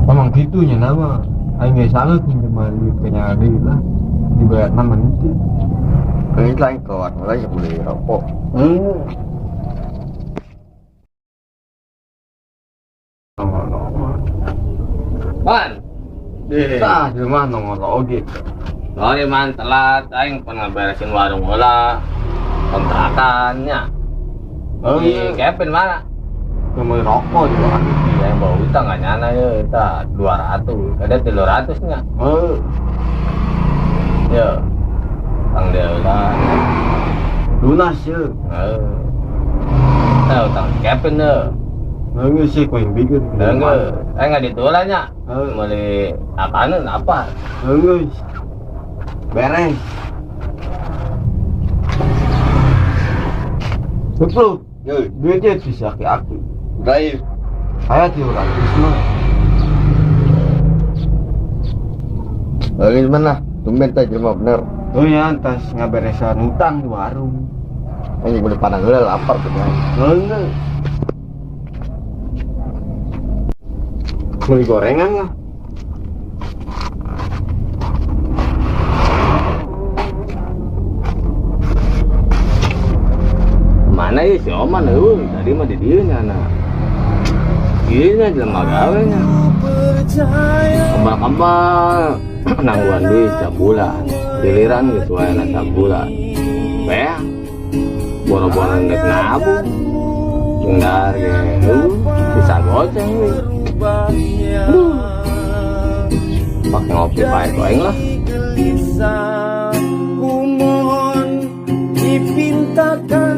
Emang gitunya nama. Aing nggak salah pinjam duit ke nyari lah. Dibayar nama nanti. Ini lain kawan, lain boleh rokok. Man, Tah, di mana nongol oge. sorry man telat, aing pernah beresin warung bola, kontrakannya. Di Kevin mana? Cuma rokok juga kan. Iya, yang bawa utang nggak nyana ya, kita 200, ada 300-nya. Ya, utang dia lah. Lunas ya. Tahu utang Kevin ya. Nggak sih, kau yang bikin. Enggak, nggak ditolaknya. Mulai apaan? Apa? Enggak. Beres. Betul. Ya, duitnya bisa ke aku. Baik. Saya 300 mah. Lagi mana? Tumben tak jelma bener. Oh ya, antas ngaberesan utang di warung. Ini boleh pandang dulu lapar tuh kan. Enggak. Beli gorengan lah. Mana ya si Oman tadi mah di dia nyana. Iya jelema gawe nya. Kembal-kembal nangguan duit sebulan. Giliran gitu wae na sebulan. Bea. Boro-boro ndek nabung. Tinggal ge bisa goceng we. Pakai ngopi pahit doang lah. Kumohon dipintakan